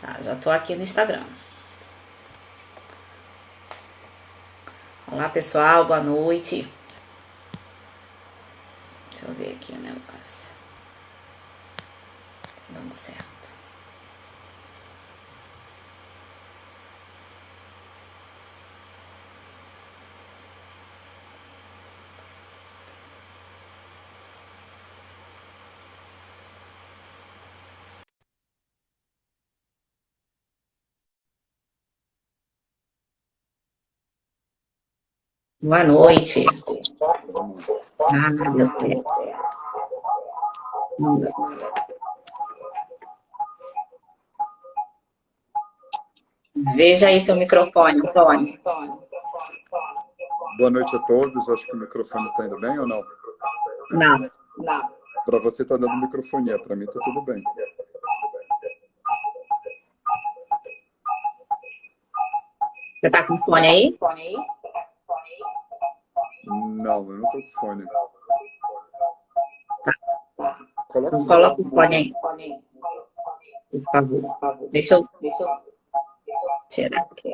Tá, já tô aqui no Instagram. Olá, pessoal, boa noite. Deixa eu ver aqui o negócio. Dando certo. Boa noite. Ah, deu certo. Veja aí seu microfone, Antônio. Boa noite a todos. Acho que o microfone está indo bem ou não? Não. Para você está dando microfonia, para mim está tudo bem. Você tá com fone aí? Não, eu não estou com fone. Coloca Então o seu. coloca o fone aí, por favor. Deixa eu tirar aqui.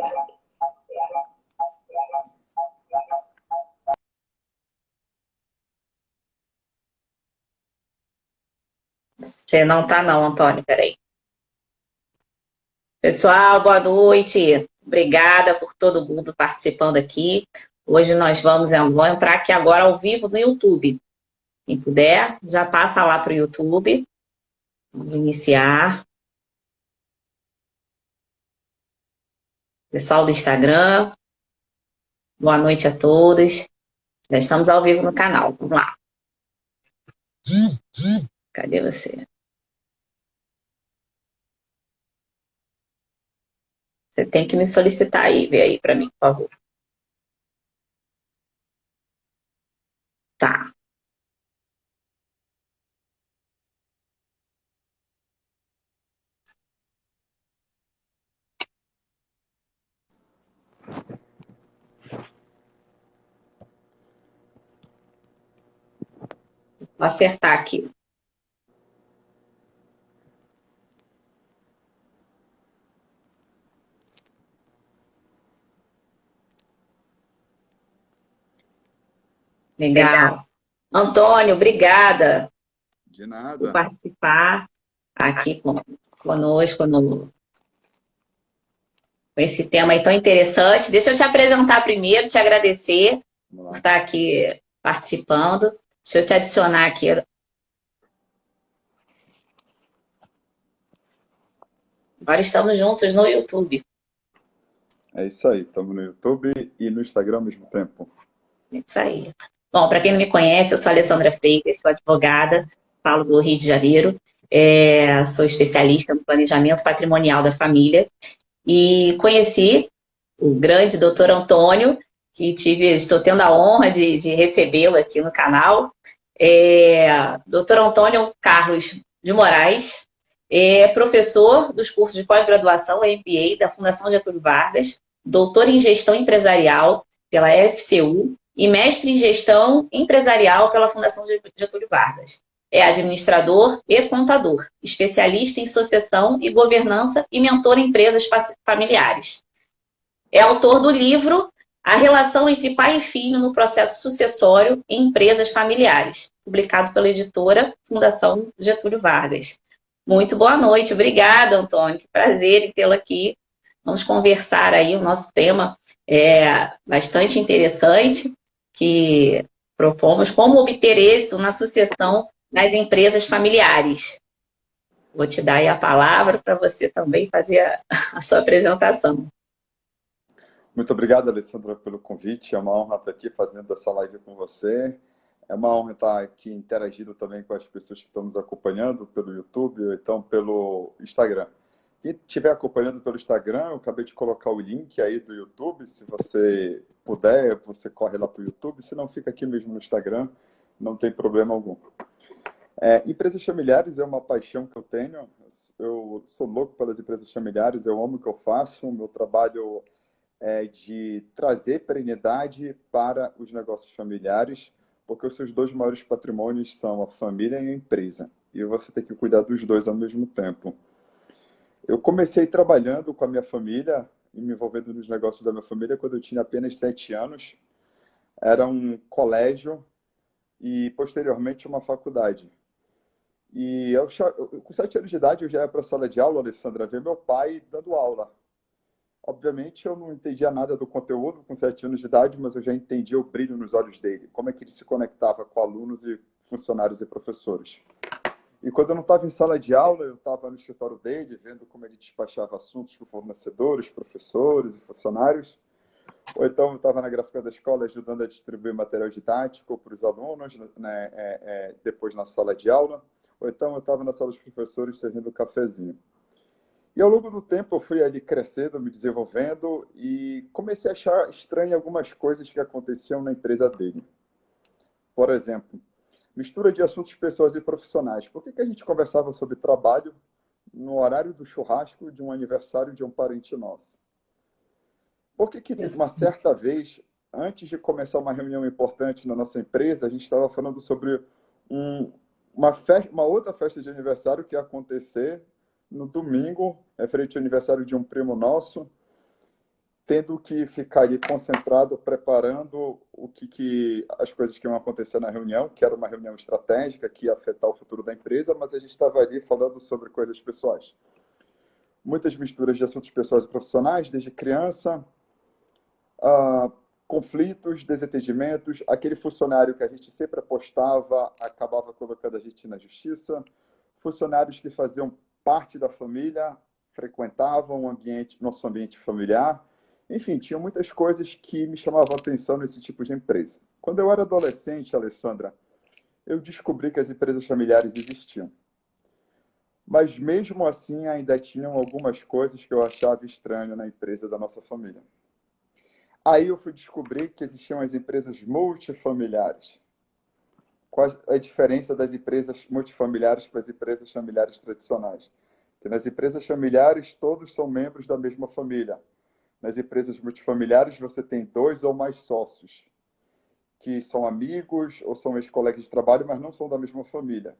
Você não tá não, Antônio, peraí. Pessoal, boa noite. Obrigada por todo mundo participando aqui. Hoje nós vamos entrar aqui agora ao vivo no YouTube. Quem puder, já passa lá para o YouTube. Vamos iniciar. Pessoal do Instagram, boa noite a todos. Já estamos ao vivo no canal. Vamos lá. Cadê você? Você tem que me solicitar aí, vê aí para mim, por favor. Tá. Vou acertar aqui. Legal. Antônio, obrigada De por nada. participar aqui conosco com esse tema aí tão interessante. Deixa eu te apresentar primeiro, te agradecer Vamos por lá. estar aqui participando. Deixa eu te adicionar aqui. Agora estamos juntos no YouTube. É isso aí. Estamos no YouTube e no Instagram ao mesmo tempo. É isso aí. Bom, para quem não me conhece, eu sou a Alessandra Freitas, sou advogada, falo do Rio de Janeiro, sou especialista no planejamento patrimonial da família e conheci o grande doutor Antônio, que estou tendo a honra de recebê-lo aqui no canal. Doutor Antônio Carlos de Moraes, é professor dos cursos de pós-graduação, MBA, da Fundação Getúlio Vargas, doutor em gestão empresarial pela FCU e mestre em gestão empresarial pela Fundação Getúlio Vargas. É administrador e contador, especialista em sucessão e governança e mentor em empresas familiares. É autor do livro A Relação entre Pai e Filho no Processo Sucessório em Empresas Familiares, publicado pela editora Fundação Getúlio Vargas. Muito boa noite, obrigada, Antônio, que prazer em tê-lo aqui. Vamos conversar aí, o nosso tema é bastante interessante, que propomos como obter êxito na sucessão nas empresas familiares. Vou te dar aí a palavra para você também fazer a sua apresentação. Muito obrigado, Alessandra, pelo convite. É uma honra estar aqui fazendo essa live com você. É uma honra estar aqui interagindo também com as pessoas que estão nos acompanhando pelo YouTube ou então pelo Instagram. Quem estiver acompanhando pelo Instagram, eu acabei de colocar o link aí do YouTube. Se você puder, você corre lá para o YouTube. Se não, fica aqui mesmo no Instagram, não tem problema algum. Empresas familiares é uma paixão que eu tenho. Eu sou louco pelas empresas familiares, eu amo o que eu faço. O meu trabalho é de trazer perenidade para os negócios familiares, porque os seus dois maiores patrimônios são a família e a empresa. E você tem que cuidar dos dois ao mesmo tempo. Eu comecei trabalhando com a minha família e me envolvendo nos negócios da minha família quando eu tinha apenas 7 anos. Era um colégio e, posteriormente, uma faculdade. E com 7 anos de idade, eu já ia para a sala de aula, Alessandra, ver meu pai dando aula. Obviamente, eu não entendia nada do conteúdo com 7 anos de idade, mas eu já entendia o brilho nos olhos dele, como é que ele se conectava com alunos e funcionários e professores. E quando eu não estava em sala de aula, eu estava no escritório dele, vendo como ele despachava assuntos com fornecedores, professores e funcionários. Ou então eu estava na gráfica da escola ajudando a distribuir material didático para os alunos, né, depois na sala de aula. Ou então eu estava na sala dos professores servindo um cafezinho. E ao longo do tempo eu fui ali crescendo, me desenvolvendo e comecei a achar estranho algumas coisas que aconteciam na empresa dele. Por exemplo, mistura de assuntos pessoais e profissionais. Por que a gente conversava sobre trabalho no horário do churrasco de um aniversário de um parente nosso? Por que uma certa vez, antes de começar uma reunião importante na nossa empresa, a gente estava falando sobre uma outra festa de aniversário que ia acontecer no domingo, referente ao aniversário de um primo nosso, tendo que ficar ali concentrado, preparando as coisas que iam acontecer na reunião, que era uma reunião estratégica que ia afetar o futuro da empresa, mas a gente estava ali falando sobre coisas pessoais. Muitas misturas de assuntos pessoais e profissionais, desde criança, conflitos, desentendimentos, aquele funcionário que a gente sempre apostava, acabava colocando a gente na justiça, funcionários que faziam parte da família, frequentavam nosso ambiente familiar. Enfim, tinha muitas coisas que me chamavam a atenção nesse tipo de empresa. Quando eu era adolescente, Alessandra, eu descobri que as empresas familiares existiam. Mas mesmo assim, ainda tinham algumas coisas que eu achava estranho na empresa da nossa família. Aí eu fui descobrir que existiam as empresas multifamiliares. Qual a diferença das empresas multifamiliares para as empresas familiares tradicionais? Que nas empresas familiares, todos são membros da mesma família. Nas empresas multifamiliares, você tem 2 ou mais sócios, que são amigos ou são ex-colegas de trabalho, mas não são da mesma família.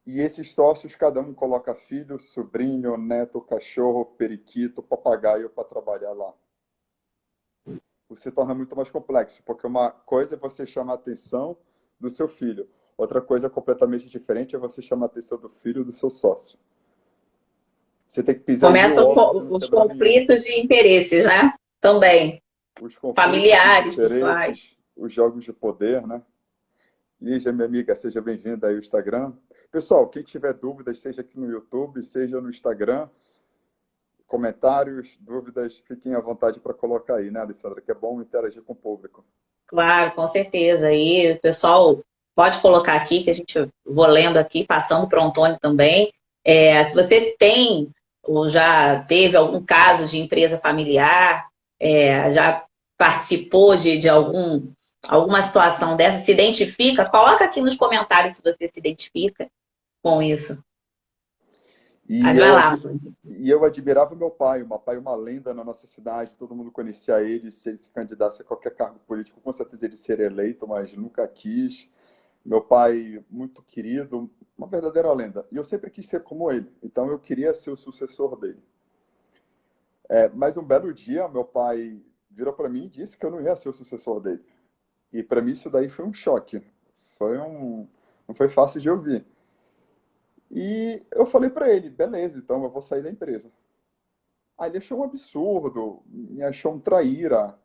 E esses sócios, cada um coloca filho, sobrinho, neto, cachorro, periquito, papagaio para trabalhar lá. Se torna muito mais complexo, porque uma coisa é você chamar a atenção do seu filho, outra coisa completamente diferente é você chamar a atenção do filho do seu sócio. Você tem que pisar em mil Começam ovos e não os quebrar nenhum. conflitos de interesses, né? Também. Os conflitos, os Familiares, pessoais. interesses, os jogos de poder, né? Lígia, minha amiga, seja bem-vinda aí ao Instagram. Pessoal, quem tiver dúvidas, seja aqui no YouTube, seja no Instagram, comentários, dúvidas, fiquem à vontade para colocar aí, né, Alessandra? Que é bom interagir com o público. Claro, com certeza. E o pessoal pode colocar aqui, que a gente vou lendo aqui, passando para o Antônio também. Se você tem ou já teve algum caso de empresa familiar, já participou de alguma situação dessa, se identifica, coloca aqui nos comentários se você se identifica com isso. E Mas vai eu, lá, admi- Antônio. e eu admirava meu pai, uma lenda na nossa cidade, todo mundo conhecia ele, se ele se candidatasse a qualquer cargo político, com certeza ele seria eleito, mas nunca quis. Meu pai, muito querido, uma verdadeira lenda. E eu sempre quis ser como ele, então eu queria ser o sucessor dele. Mas um belo dia, meu pai virou para mim e disse que eu não ia ser o sucessor dele. E para mim isso daí foi um choque. Não foi fácil de ouvir. E eu falei para ele, beleza, então eu vou sair da empresa. Aí ele achou um absurdo, me achou um traíra.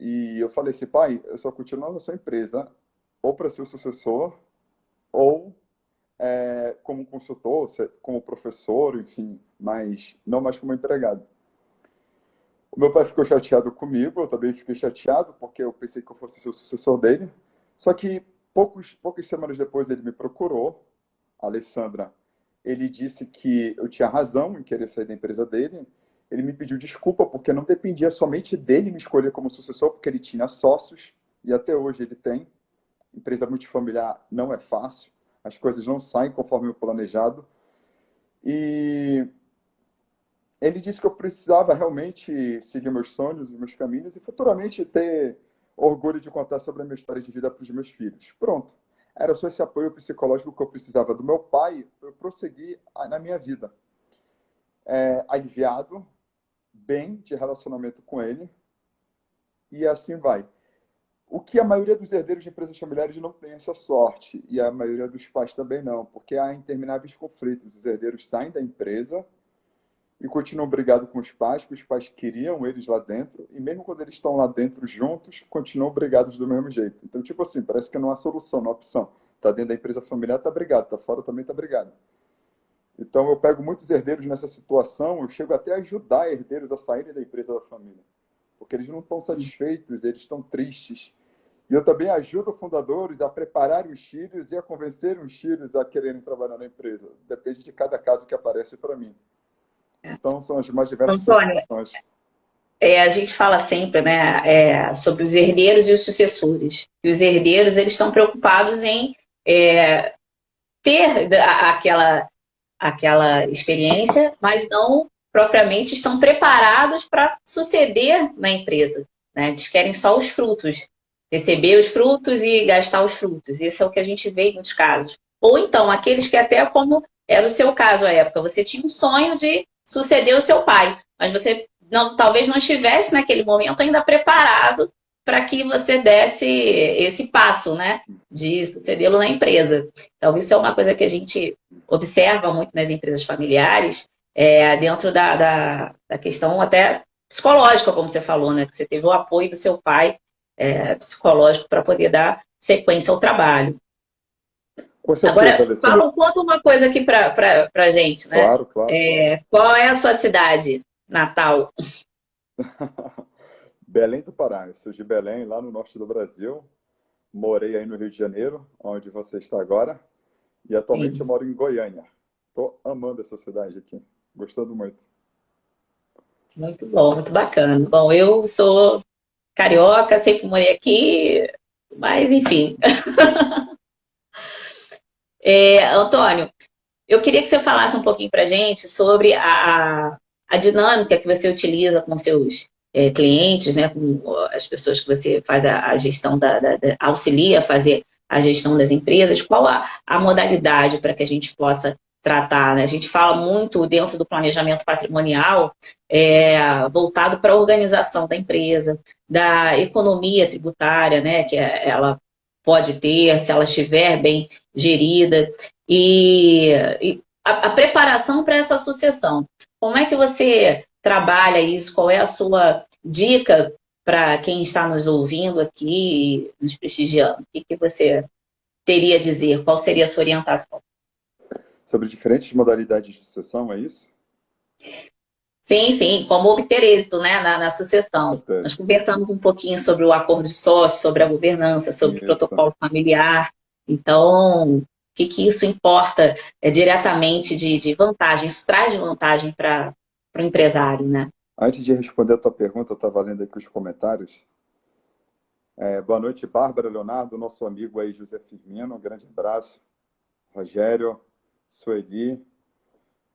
E eu falei assim, pai, eu só continuo na sua empresa ou para ser o sucessor, ou como consultor, como professor, enfim, mas não mais como empregado. O meu pai ficou chateado comigo, eu também fiquei chateado, porque eu pensei que eu fosse ser o sucessor dele. Só que poucas semanas depois ele me procurou, Alessandra. Ele disse que eu tinha razão em querer sair da empresa dele. Ele me pediu desculpa porque não dependia somente dele me escolher como sucessor, porque ele tinha sócios, e até hoje ele tem. Empresa multifamiliar não é fácil, as coisas não saem conforme o planejado. E ele disse que eu precisava realmente seguir meus sonhos, os meus caminhos e futuramente ter orgulho de contar sobre a minha história de vida para os meus filhos. Pronto. Era só esse apoio psicológico que eu precisava do meu pai para eu prosseguir na minha vida. aliviado, bem de relacionamento com ele, e assim vai. O que a maioria dos herdeiros de empresas familiares não tem essa sorte, e a maioria dos pais também não, porque há intermináveis conflitos. Os herdeiros saem da empresa e continuam brigados com os pais, porque os pais queriam eles lá dentro, e mesmo quando eles estão lá dentro juntos, continuam brigados do mesmo jeito. Então, tipo assim, parece que não há solução, não há opção. Tá dentro da empresa familiar, tá brigado, tá fora também tá brigado. Então, eu pego muitos herdeiros nessa situação, eu chego até a ajudar herdeiros a saírem da empresa da família, porque eles não estão satisfeitos, eles estão tristes. E eu também ajudo fundadores a preparar os filhos e a convencer os filhos a quererem trabalhar na empresa. Depende de cada caso que aparece para mim. Então, são as mais diversas Antônio, situações. a gente fala sempre, né, sobre os herdeiros e os sucessores. E os herdeiros, eles estão preocupados em ter aquela experiência, mas não propriamente estão preparados para suceder na empresa, né? Eles querem só os frutos, receber os frutos e gastar os frutos. Esse é o que a gente vê em muitos casos. Ou então, aqueles que até como era o seu caso à época, você tinha um sonho de suceder o seu pai, mas você talvez não estivesse naquele momento ainda preparado para que você desse esse passo, né, de sucedê-lo na empresa. Então, isso é uma coisa que a gente observa muito nas empresas familiares, dentro da questão até psicológica, como você falou, né, que você teve o apoio do seu pai psicológico para poder dar sequência ao trabalho. Com certeza, Agora, Alessandra. Paulo, conta uma coisa aqui para a gente, né? Claro, claro, claro. Qual é a sua cidade natal? Belém do Pará. Eu sou de Belém, lá no norte do Brasil. Morei aí no Rio de Janeiro, onde você está agora. E atualmente eu Sim, moro em Goiânia. Estou amando essa cidade aqui. Gostando muito. muito bom, muito bacana. Bom, eu sou carioca, sempre morei aqui, mas enfim. Antônio, eu queria que você falasse um pouquinho para a gente sobre a dinâmica que você utiliza com seus clientes, né, com as pessoas que você faz a gestão auxilia a fazer a gestão das empresas. Qual a modalidade para que a gente possa tratar, né? A gente fala muito dentro do planejamento patrimonial voltado para a organização da empresa, da economia tributária, né, que ela pode ter, se ela estiver bem gerida. E a preparação para essa sucessão. Como é que você trabalha isso? Qual é a sua dica para quem está nos ouvindo aqui, nos prestigiando? O que você teria a dizer? Qual seria a sua orientação? Sobre diferentes modalidades de sucessão, é isso? Sim, sim, como obter êxito, né, na Com sucessão. Nós certeza. conversamos um pouquinho sobre o acordo de sócio, sobre a governança, sobre o Isso. protocolo familiar. Então, o que isso importa diretamente de vantagem? Isso traz vantagem para o empresário, né? Antes de responder a tua pergunta, eu estava lendo aqui os comentários. Boa noite, Bárbara, Leonardo, nosso amigo aí, José Firmino, um grande abraço. Rogério, Sueli,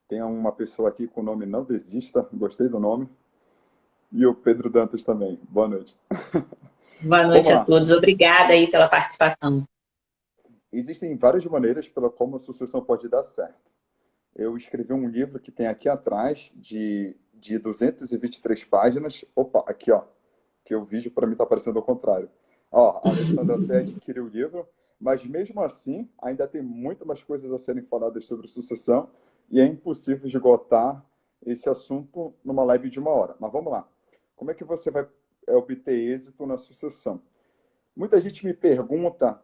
tem uma pessoa aqui com o nome Não Desista, gostei do nome. E o Pedro Dantas também. Boa noite. Boa Vamos noite a lá. todos. Obrigada aí pela participação. Existem várias maneiras pela como a sucessão pode dar certo. Eu escrevi um livro que tem aqui atrás de 223 páginas. Opa, aqui ó, que o vídeo para mim está aparecendo ao contrário. Ó, a Alessandra até adquiriu o livro, mas mesmo assim ainda tem muito mais coisas a serem faladas sobre sucessão e é impossível esgotar esse assunto numa live de 1 hora. Mas vamos lá. Como é que você vai obter êxito na sucessão? Muita gente me pergunta,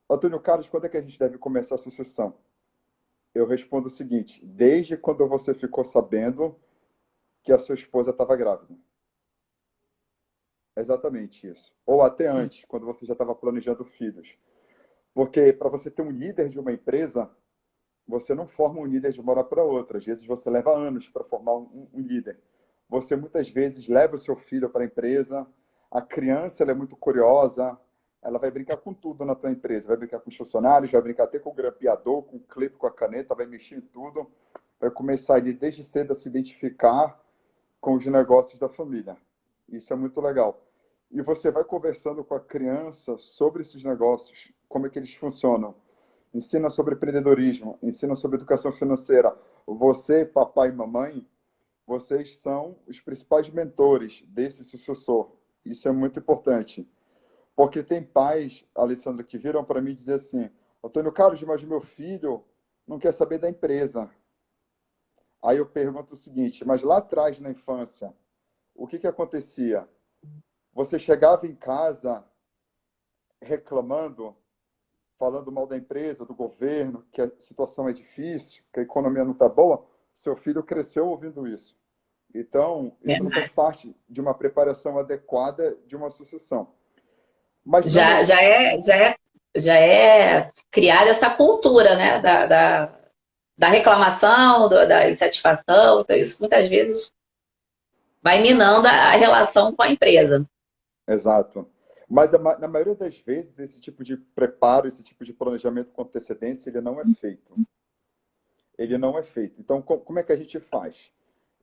Antônio Carlos, quando é que a gente deve começar a sucessão? Eu respondo o seguinte: desde quando você ficou sabendo que a sua esposa estava grávida. Exatamente isso. Ou até antes, quando você já estava planejando filhos. Porque para você ter um líder de uma empresa, você não forma um líder de uma hora para outra. Às vezes você leva anos para formar um líder. Você muitas vezes leva o seu filho para a empresa, a criança ela é muito curiosa, ela vai brincar com tudo na tua empresa, vai brincar com os funcionários, vai brincar até com o grampeador, com o clipe, com a caneta, vai mexer em tudo, vai começar ali desde cedo a se identificar com os negócios da família. Isso é muito legal. E você vai conversando com a criança sobre esses negócios, como é que eles funcionam. Ensina sobre empreendedorismo, ensina sobre educação financeira. Você, papai e mamãe, vocês são os principais mentores desse sucessor. Isso é muito importante. Porque tem pais, Alessandra, que viram para mim dizer assim: Antônio Carlos, mas meu filho não quer saber da empresa. Aí eu pergunto o seguinte: mas lá atrás, na infância, o que acontecia? Você chegava em casa reclamando, falando mal da empresa, do governo, que a situação é difícil, que a economia não está boa, seu filho cresceu ouvindo isso. Então, isso não faz Verdade. parte de uma preparação adequada de uma sucessão. Mas não é Já, já isso. é, já é, já é criada essa cultura, né, da reclamação, da insatisfação. Então, isso muitas vezes vai minando a relação com a empresa. Exato. Mas na maioria das vezes, esse tipo de preparo, esse tipo de planejamento com antecedência, ele não é feito. Ele não é feito. Então, como é que a gente faz?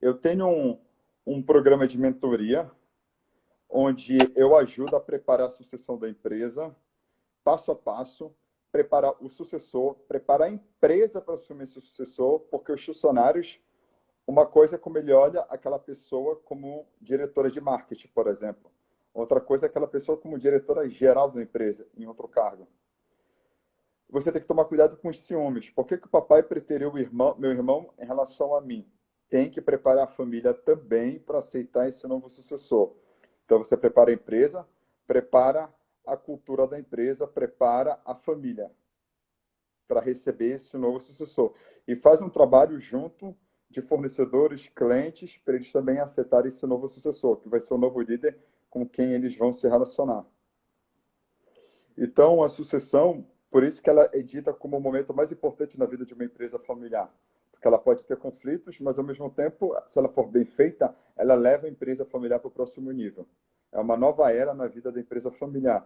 Eu tenho um programa de mentoria, onde eu ajudo a preparar a sucessão da empresa, passo a passo, preparar o sucessor, preparar a empresa para assumir esse sucessor, porque os funcionários, uma coisa é como ele olha aquela pessoa como diretora de marketing, por exemplo. Outra coisa é aquela pessoa como diretora geral da empresa, em outro cargo. Você tem que tomar cuidado com os ciúmes. Por que o papai preteriu meu irmão em relação a mim? Tem que preparar a família também para aceitar esse novo sucessor. Então, você prepara a empresa, prepara a cultura da empresa, prepara a família para receber esse novo sucessor. E faz um trabalho junto de fornecedores, clientes, para eles também aceitarem esse novo sucessor, que vai ser o novo líder com quem eles vão se relacionar. Então, a sucessão, por isso que ela é dita como o momento mais importante na vida de uma empresa familiar. Porque ela pode ter conflitos, mas, ao mesmo tempo, se ela for bem feita, ela leva a empresa familiar para o próximo nível. É uma nova era na vida da empresa familiar.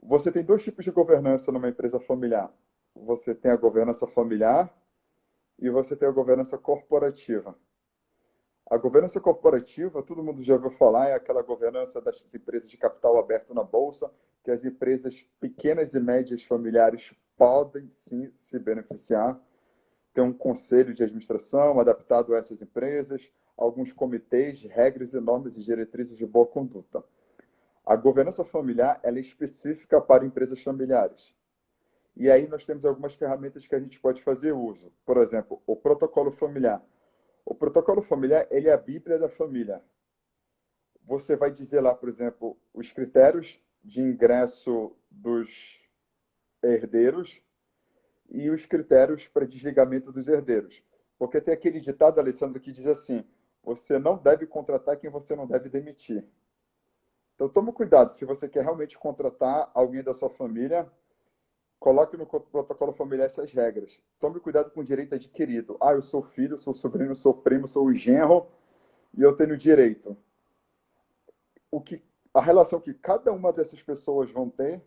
Você tem dois tipos de governança numa empresa familiar. Você tem a governança familiar e você tem a governança corporativa. A governança corporativa, todo mundo já ouviu falar, é aquela governança das empresas de capital aberto na bolsa, que as empresas pequenas e médias familiares podem sim se beneficiar. Tem um conselho de administração adaptado a essas empresas, alguns comitês, regras, normas e diretrizes de boa conduta. A governança familiar ela é específica para empresas familiares. E aí nós temos algumas ferramentas que a gente pode fazer uso. Por exemplo, o protocolo familiar. O protocolo familiar ele é a Bíblia da família. Você vai dizer lá, por exemplo, os critérios de ingresso dos herdeiros e os critérios para desligamento dos herdeiros. Porque tem aquele ditado, Alessandro, que diz assim: você não deve contratar quem você não deve demitir. Então, tome cuidado. Se você quer realmente contratar alguém da sua família, coloque no protocolo familiar essas regras. Tome cuidado com o direito adquirido. Ah, eu sou filho, sou sobrinho, sou primo, sou genro e eu tenho direito. A relação que cada uma dessas pessoas vão ter,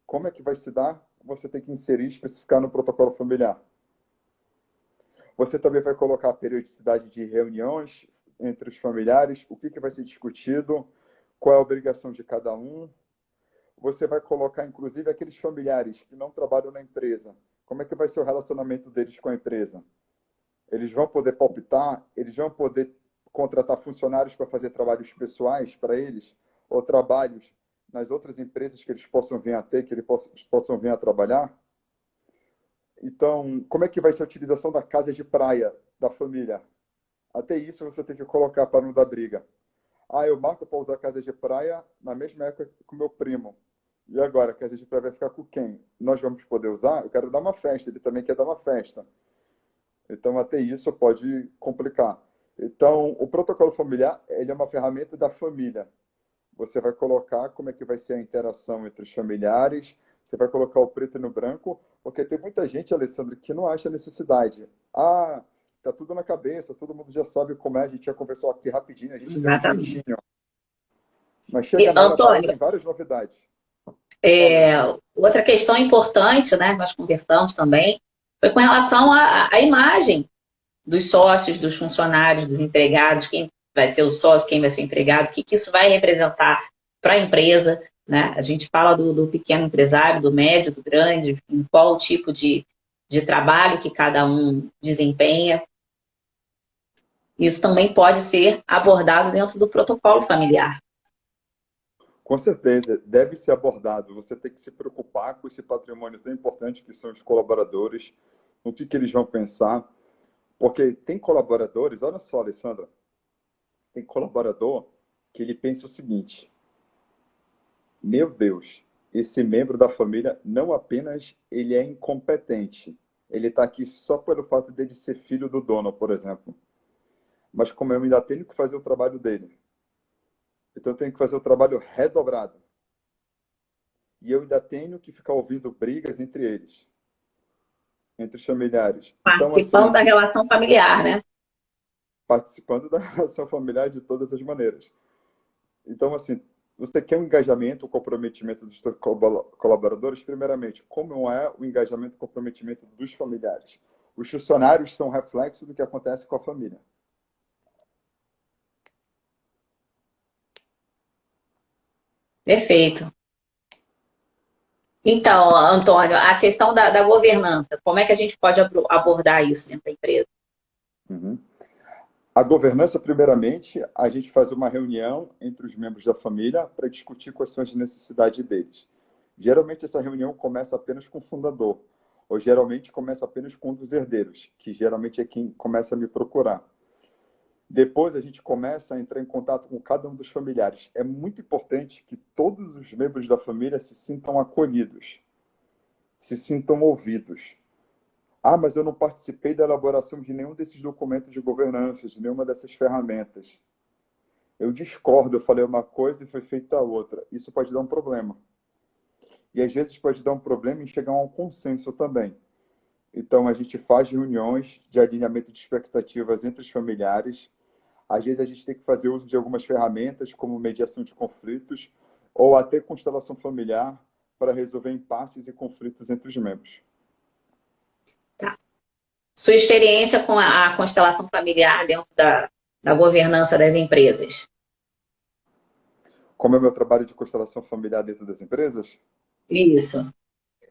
como é que vai se dar, você tem que inserir, especificar no protocolo familiar. Você também vai colocar a periodicidade de reuniões entre os familiares, o que vai ser discutido, qual é a obrigação de cada um. Você vai colocar, inclusive, aqueles familiares que não trabalham na empresa. Como é que vai ser o relacionamento deles com a empresa? Eles vão poder palpitar? Eles vão poder contratar funcionários para fazer trabalhos pessoais para eles? Ou trabalhos nas outras empresas que eles possam vir a ter, que eles possam vir a trabalhar? Então, como é que vai ser a utilização da casa de praia da família? Até isso você tem que colocar para não dar briga. Ah, eu marco para usar a casa de praia na mesma época que o meu primo. E agora, a casa de praia vai ficar com quem? Nós vamos poder usar? Eu quero dar uma festa, ele também quer dar uma festa. Então, até isso pode complicar. Então, o protocolo familiar, ele é uma ferramenta da família. Você vai colocar como é que vai ser a interação entre os familiares, você vai colocar o preto e no branco, porque tem muita gente, Alessandro, que não acha necessidade. Ah, tá tudo na cabeça, todo mundo já sabe como é, a gente já conversou aqui rapidinho, a gente tem um Exatamente. jeitinho. Mas E, chega na hora, Antônio, aparecem várias novidades. Fala, Alessandro. outra questão importante, né, nós conversamos também, foi com relação à imagem dos sócios, dos funcionários, dos empregados, quem vai ser o sócio, quem vai ser o empregado, o que isso vai representar para a empresa, né? A gente fala do pequeno empresário, do médio, do grande, em qual tipo de trabalho que cada um desempenha. isso também pode ser abordado dentro do protocolo familiar. Com certeza, deve ser abordado. Você tem que se preocupar com esse patrimônio tão importante que são os colaboradores, no que eles vão pensar. Porque tem colaboradores, olha só, Alessandra, tem colaborador que ele pensa o seguinte: meu Deus, esse membro da família não apenas ele é incompetente, ele está aqui só pelo fato dele ser filho do dono, por exemplo. Mas como eu ainda tenho que fazer o trabalho dele, então eu tenho que fazer o trabalho redobrado. E eu ainda tenho que ficar ouvindo brigas entre eles, entre os familiares. Então, Participando assim, da relação familiar, né? participando da relação familiar de todas as maneiras. Então, assim, você quer um engajamento, um comprometimento dos seus colaboradores? Primeiramente, como é o engajamento e comprometimento dos familiares? Os funcionários são reflexo do que acontece com a família. Perfeito. Então, Antônio, a questão da governança, como é que a gente pode abordar isso dentro da empresa? Uhum. A governança, primeiramente, a gente faz uma reunião entre os membros da família para discutir quais são as necessidades deles. Geralmente, essa reunião começa apenas com o fundador, ou geralmente começa apenas com um dos herdeiros, que geralmente é quem começa a me procurar. Depois, a gente começa a entrar em contato com cada um dos familiares. É muito importante que todos os membros da família se sintam acolhidos, se sintam ouvidos. Ah, mas eu não participei da elaboração de nenhum desses documentos de governança, de nenhuma dessas ferramentas. Eu discordo, eu falei uma coisa e foi feita outra. Isso pode dar um problema. E às vezes pode dar um problema em chegar a um consenso também. Então a gente faz reuniões de alinhamento de expectativas entre os familiares. Às vezes a gente tem que fazer uso de algumas ferramentas, como mediação de conflitos, ou até constelação familiar, para resolver impasses e conflitos entre os membros. Tá. Sua experiência com a constelação familiar dentro da governança das empresas? Como é o meu trabalho de constelação familiar dentro das empresas? Isso.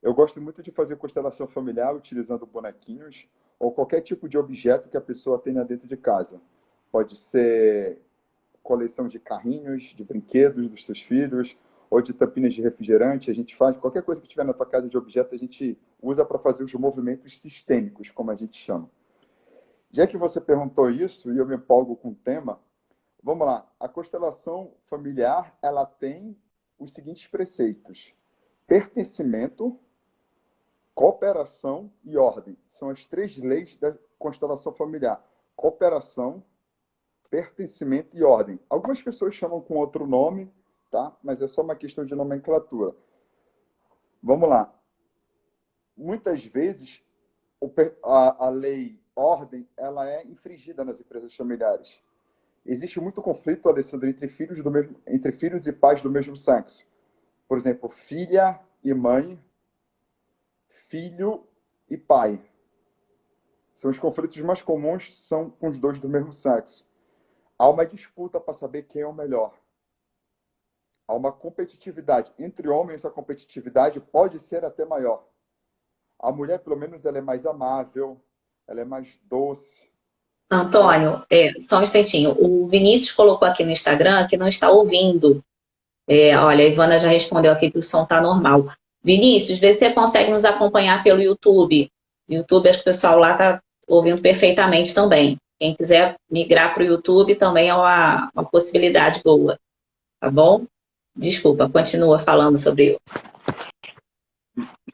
Eu gosto muito de fazer constelação familiar utilizando bonequinhos ou qualquer tipo de objeto que a pessoa tenha dentro de casa. Pode ser coleção de carrinhos, de brinquedos dos seus filhos, ou de tampinhas de refrigerante. A gente faz qualquer coisa que tiver na tua casa de objeto, a gente usa para fazer os movimentos sistêmicos, como a gente chama. Já que você perguntou isso e eu me empolgo com o tema, vamos lá. A constelação familiar, ela tem os seguintes preceitos: pertencimento, cooperação e ordem. São as três leis da constelação familiar: cooperação, pertencimento e ordem. Algumas pessoas chamam com outro nome, tá? Mas é só uma questão de nomenclatura. Vamos lá. Muitas vezes a lei ordem, ela é infringida nas empresas familiares. Existe muito conflito, Alessandro, entre filhos e pais do mesmo sexo. Por exemplo, filha e mãe, filho e pai. São os conflitos mais comuns, são com os dois do mesmo sexo. Há uma disputa para saber quem é o melhor. Há uma competitividade. Entre homens, a competitividade pode ser até maior. A mulher, pelo menos, ela é mais amável, ela é mais doce. Antônio, só um instantinho. O Vinícius colocou aqui no Instagram que não está ouvindo. Olha, a Ivana já respondeu aqui que o som está normal. Vinícius, vê se você consegue nos acompanhar pelo YouTube. YouTube, acho que o pessoal lá está ouvindo perfeitamente também. Quem quiser migrar para o YouTube também é uma possibilidade boa. Tá bom? Desculpa, continua falando sobre.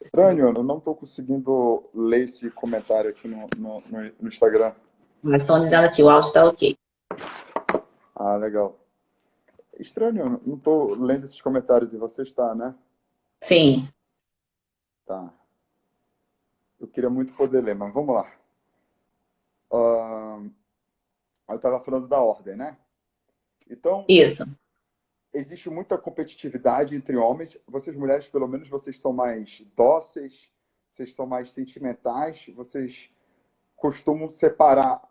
Estranho, eu não estou conseguindo ler esse comentário aqui no Instagram. Mas estão dizendo aqui, o áudio está ok. Ah, legal. Estranho, eu não estou lendo esses comentários e você está, né? Sim, Tá. Eu queria muito poder ler, mas vamos lá. Eu estava falando da ordem, né? Então, isso. existe muita competitividade entre homens. Vocês mulheres, pelo menos, vocês são mais dóceis, vocês são mais sentimentais, vocês costumam separar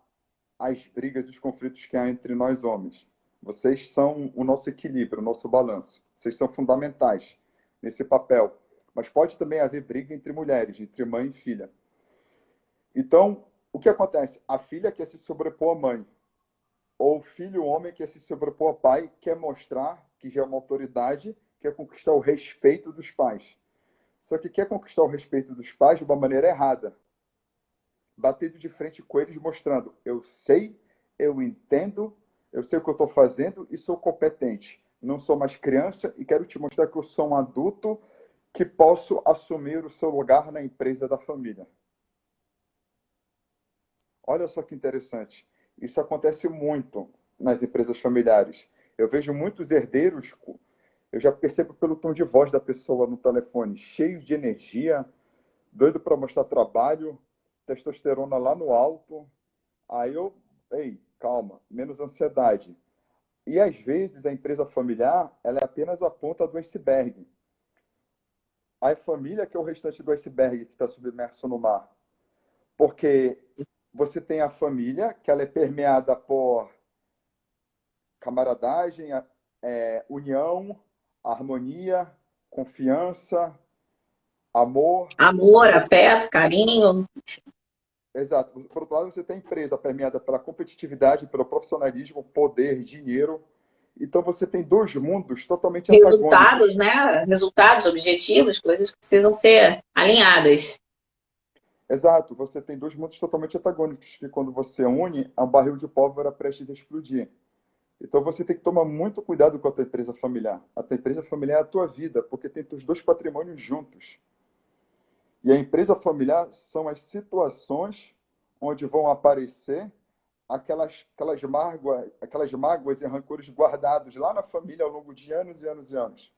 as brigas e os conflitos que há entre nós homens. Vocês são o nosso equilíbrio, o nosso balanço. Vocês são fundamentais nesse papel. Mas pode também haver briga entre mulheres, entre mãe e filha. Então, o que acontece? A filha quer se sobrepor à mãe. Ou o filho homem quer se sobrepor ao pai, quer mostrar que já é uma autoridade, quer conquistar o respeito dos pais. Só que quer conquistar o respeito dos pais de uma maneira errada. Batendo de frente com eles, mostrando: eu sei, eu entendo, eu sei o que eu estou fazendo e sou competente. Não sou mais criança e quero te mostrar que eu sou um adulto que posso assumir o seu lugar na empresa da família. Olha só que interessante. Isso acontece muito nas empresas familiares. Eu vejo muitos herdeiros, eu já percebo pelo tom de voz da pessoa no telefone, cheios de energia, doido para mostrar trabalho, testosterona lá no alto. Aí eu, ei, calma, menos ansiedade. E às vezes a empresa familiar, ela é apenas a ponta do iceberg. A família que é o restante do iceberg que está submerso no mar. Porque você tem a família, que ela é permeada por camaradagem, união, harmonia, confiança, amor. Amor, afeto, carinho. Exato. Por outro lado, você tem a empresa permeada pela competitividade, pelo profissionalismo, poder, dinheiro. Então você tem dois mundos totalmente Resultados, antagônicos. né? Resultados, objetivos, coisas que precisam ser alinhadas. Exato, você tem dois mundos totalmente antagônicos, que quando você une, é um barril de pólvora prestes a explodir. Então você tem que tomar muito cuidado com a tua empresa familiar. A tua empresa familiar é a tua vida, porque tem os dois patrimônios juntos. E a empresa familiar são as situações onde vão aparecer aquelas mágoas e rancores guardados lá na família ao longo de anos e anos e anos.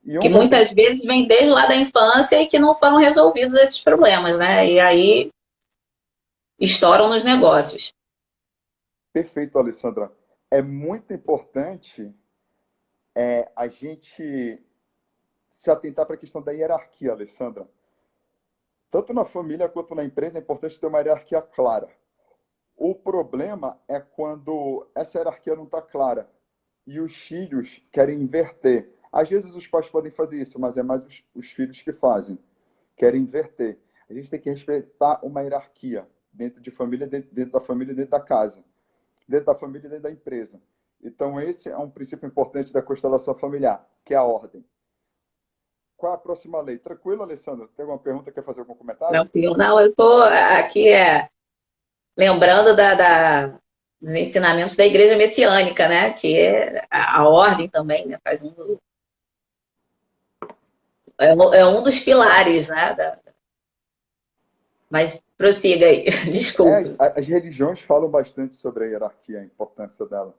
E Que um vai ter muitas que... vezes vem desde lá da infância e que não foram resolvidos esses problemas, né? E aí estouram nos negócios. Perfeito, Alessandra. É muito importante a gente se atentar para a questão da hierarquia, Alessandra. Tanto na família quanto na empresa é importante ter uma hierarquia clara. O problema é quando essa hierarquia não está clara e os filhos querem inverter. Às vezes os pais podem fazer isso, mas é mais os filhos que fazem, querem inverter. A gente tem que respeitar uma hierarquia dentro de família, dentro da família, dentro da casa, dentro da família e dentro da empresa. Então esse é um princípio importante da constelação familiar, que é a ordem. Qual é a próxima lei? Tranquilo, Alessandro? Tem alguma pergunta? Quer fazer algum comentário? Tranquilo. Não, eu estou aqui lembrando dos ensinamentos da Igreja Messiânica, né? Que é a ordem também, né? É um dos pilares, né? Mas prossiga aí, desculpa. As religiões falam bastante sobre a hierarquia, a importância dela.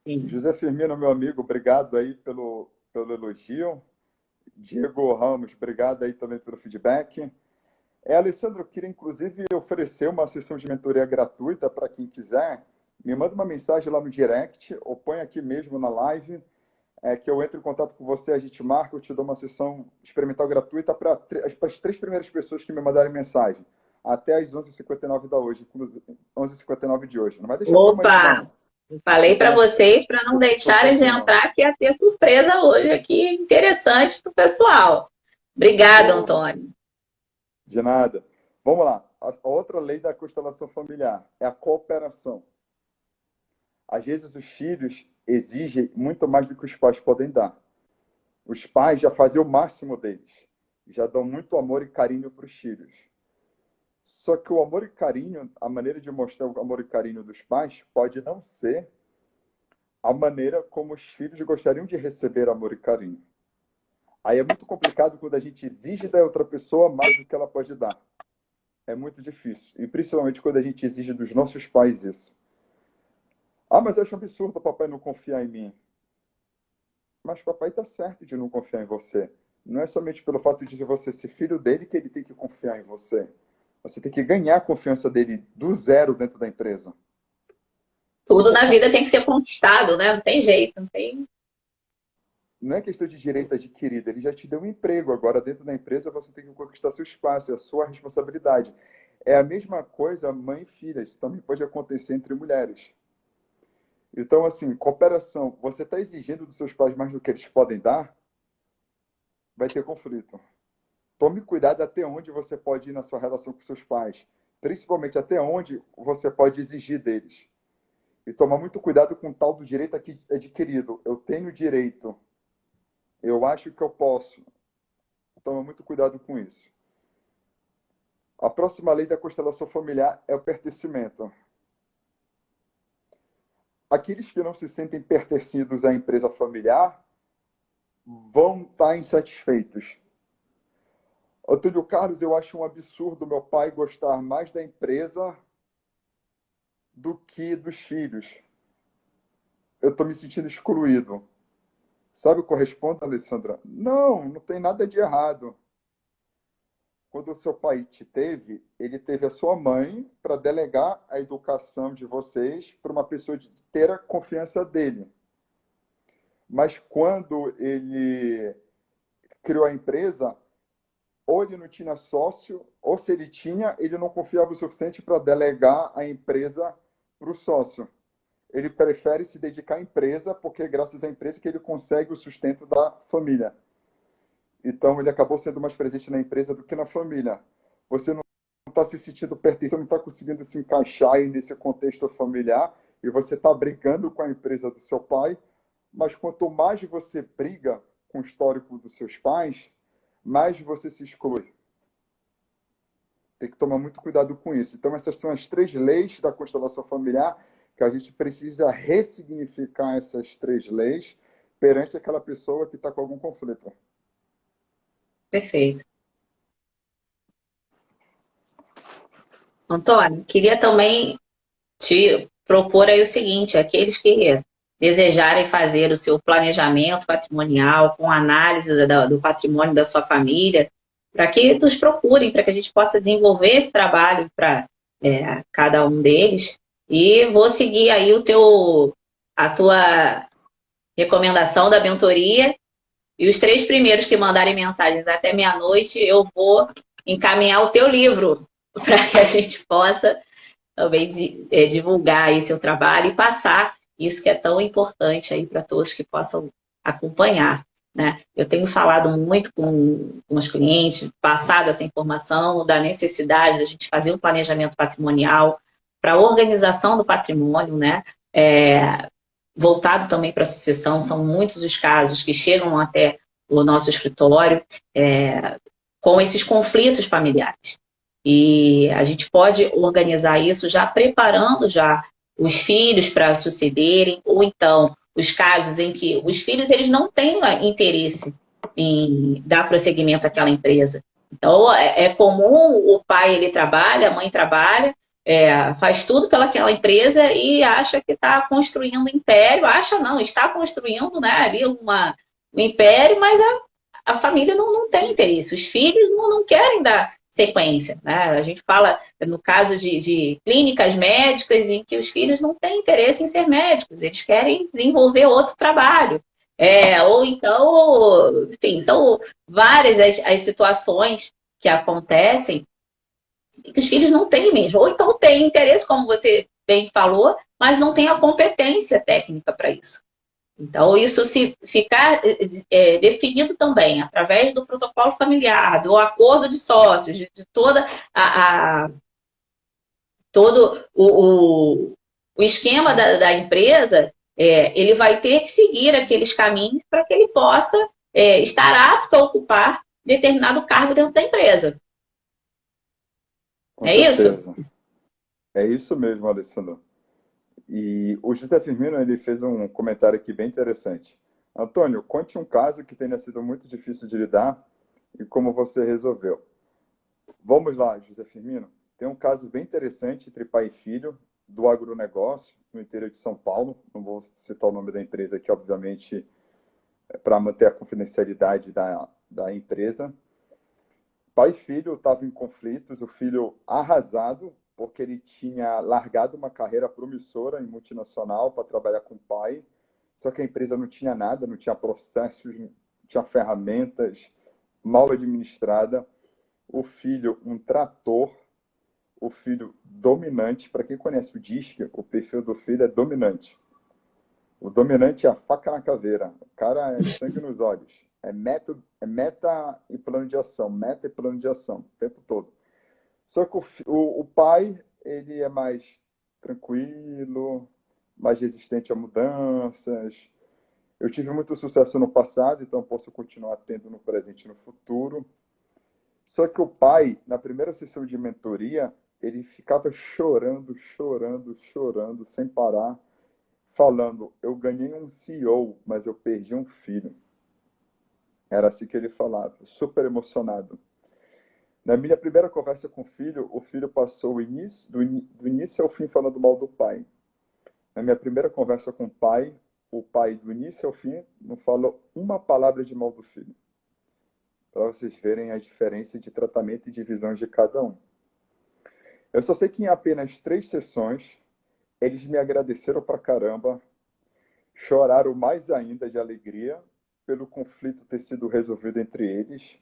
Sim. José Firmino, meu amigo, obrigado aí pelo elogio. Diego Ramos, obrigado aí também pelo feedback. Alessandro, eu queria inclusive oferecer uma sessão de mentoria gratuita para quem quiser. Me manda uma mensagem lá no direct, ou põe aqui mesmo na live, que eu entro em contato com você, a gente marca, eu te dou uma sessão experimental gratuita para as três primeiras pessoas que me mandarem mensagem. Até às 11h59 da hoje, 11h59 de hoje. Não vai deixar para amanhã, Opa! não. Falei Essa é a para nossa vocês para não deixarem de sensacional. entrar, que ia ter surpresa hoje aqui, interessante para o pessoal. Obrigada, Show. Antônio. De nada. Vamos lá. A outra lei da constelação familiar é a cooperação. Às vezes os filhos exigem muito mais do que os pais podem dar. Os pais já fazem o máximo deles. Já dão muito amor e carinho para os filhos. Só que o amor e carinho, a maneira de mostrar o amor e carinho dos pais pode não ser a maneira como os filhos gostariam de receber amor e carinho. Aí é muito complicado quando a gente exige da outra pessoa mais do que ela pode dar. É muito difícil. E principalmente quando a gente exige dos nossos pais isso. Ah, mas eu acho absurdo o papai não confiar em mim. Mas o papai está certo de não confiar em você. Não é somente pelo fato de você ser filho dele que ele tem que confiar em você. Você tem que ganhar a confiança dele do zero dentro da empresa. Tudo Isso é na vida tem que ser conquistado, né? Não tem jeito, não tem. não é questão de direito adquirido, ele já te deu um emprego. Agora, dentro da empresa, você tem que conquistar seu espaço, é a sua responsabilidade. É a mesma coisa mãe e filha, isso também pode acontecer entre mulheres. Então, assim, cooperação, você está exigindo dos seus pais mais do que eles podem dar, vai ter conflito. Tome cuidado até onde você pode ir na sua relação com seus pais, principalmente até onde você pode exigir deles. E tomar muito cuidado com o tal do direito adquirido. Eu tenho direito, eu acho que eu posso. Toma muito cuidado com isso. A próxima lei da constelação familiar é o pertencimento. Aqueles que não se sentem pertencidos à empresa familiar vão estar insatisfeitos. Antônio Carlos, eu acho um absurdo meu pai gostar mais da empresa do que dos filhos. Eu estou me sentindo excluído. Sabe o que corresponde, Alessandra? Não, não tem nada de errado. Quando o seu pai te teve, ele teve a sua mãe para delegar a educação de vocês para uma pessoa de ter a confiança dele. Mas quando ele criou a empresa, ou ele não tinha sócio, ou se ele tinha, ele não confiava o suficiente para delegar a empresa para o sócio. Ele prefere se dedicar à empresa, porque é graças à empresa que ele consegue o sustento da família. Então, ele acabou sendo mais presente na empresa do que na família. Você não está se sentindo pertencente, não está conseguindo se encaixar aí nesse contexto familiar, e você está brigando com a empresa do seu pai, mas quanto mais você briga com o histórico dos seus pais, mais você se exclui. Tem que tomar muito cuidado com isso. Então, essas são as 3 leis da constelação familiar, que a gente precisa ressignificar essas 3 leis perante aquela pessoa que está com algum conflito. Perfeito. Antônio, queria também te propor aí o seguinte: aqueles que desejarem fazer o seu planejamento patrimonial com análise do patrimônio da sua família, para que nos procurem, para que a gente possa desenvolver esse trabalho para cada um deles. E vou seguir aí a tua recomendação da mentoria. E os 3 primeiros que mandarem mensagens até meia-noite, eu vou encaminhar o teu livro para que a gente possa também divulgar aí seu trabalho e passar isso que é tão importante aí para todos que possam acompanhar, né? Eu tenho falado muito com os clientes, passado essa informação da necessidade da gente fazer um planejamento patrimonial para a organização do patrimônio, né? Voltado também para a sucessão, são muitos os casos que chegam até o nosso escritório com esses conflitos familiares. E a gente pode organizar isso já preparando já os filhos para sucederem, ou então os casos em que os filhos eles não têm interesse em dar prosseguimento àquela empresa. Então, é comum o pai ele trabalha, a mãe trabalha, faz tudo pelaquela empresa e acha que está construindo um império, acha não, está construindo, né, ali um império, mas a família não tem interesse, os filhos não querem dar sequência, né? A gente fala no caso de clínicas médicas em que os filhos não têm interesse em ser médicos, eles querem desenvolver outro trabalho. Ou então, enfim, são várias as situações que acontecem e que os filhos não têm mesmo. Ou então têm interesse, como você bem falou, mas não tem a competência técnica para isso. Então, isso se ficar definido também através do protocolo familiar, do acordo de sócios, de toda todo o esquema da empresa, ele vai ter que seguir aqueles caminhos para que ele possa estar apto a ocupar determinado cargo dentro da empresa. Com É isso? certeza. É isso mesmo, Alessandro. E o José Firmino ele fez um comentário aqui bem interessante. Antônio, conte um caso que tenha sido muito difícil de lidar e como você resolveu. Vamos lá, José Firmino. Tem um caso bem interessante entre pai e filho do agronegócio no interior de São Paulo. Não vou citar o nome da empresa aqui, obviamente, para manter a confidencialidade da empresa. Pai e filho estavam em conflitos, o filho arrasado, porque ele tinha largado uma carreira promissora em multinacional para trabalhar com o pai, só que a empresa não tinha nada, não tinha processos, não tinha ferramentas, mal administrada. O filho, um trator, o filho dominante. Para quem conhece o DISC, o perfil do filho é dominante. O dominante é a faca na caveira. O cara é sangue nos olhos. É meta e plano de ação. Meta e plano de ação. O tempo todo. Só que o pai, ele é mais tranquilo. mais resistente a mudanças. Eu tive muito sucesso no passado, então posso continuar tendo no presente e no futuro. Só que o pai, na primeira sessão de mentoria, ele ficava chorando, chorando, chorando, sem parar, falando: eu ganhei um CEO, mas eu perdi um filho. Era assim que ele falava, super emocionado. Na minha primeira conversa com o filho passou do início ao fim falando mal do pai. Na minha primeira conversa com o pai do início ao fim não falou uma palavra de mal do filho. Para vocês verem a diferença de tratamento e de visão de cada um. Eu só sei que em apenas 3 sessões, eles me agradeceram pra caramba, choraram mais ainda de alegria pelo conflito ter sido resolvido entre eles.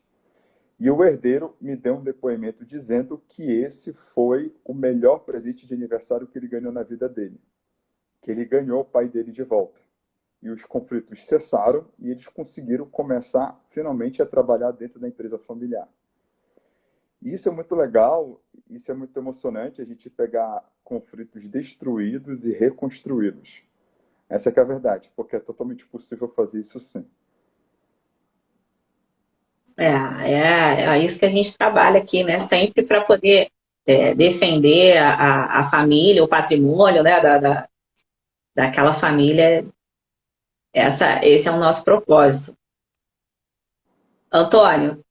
E o herdeiro me deu um depoimento dizendo que esse foi o melhor presente de aniversário que ele ganhou na vida dele. Que ele ganhou o pai dele de volta. E os conflitos cessaram e eles conseguiram começar finalmente a trabalhar dentro da empresa familiar. E isso é muito legal, isso é muito emocionante, a gente pegar conflitos destruídos e reconstruí-los. Essa que é a verdade, porque é totalmente possível fazer isso sim. É isso que a gente trabalha aqui, né? Sempre para poder defender a família, o patrimônio, né? Daquela família. Esse é o nosso propósito. Antônio,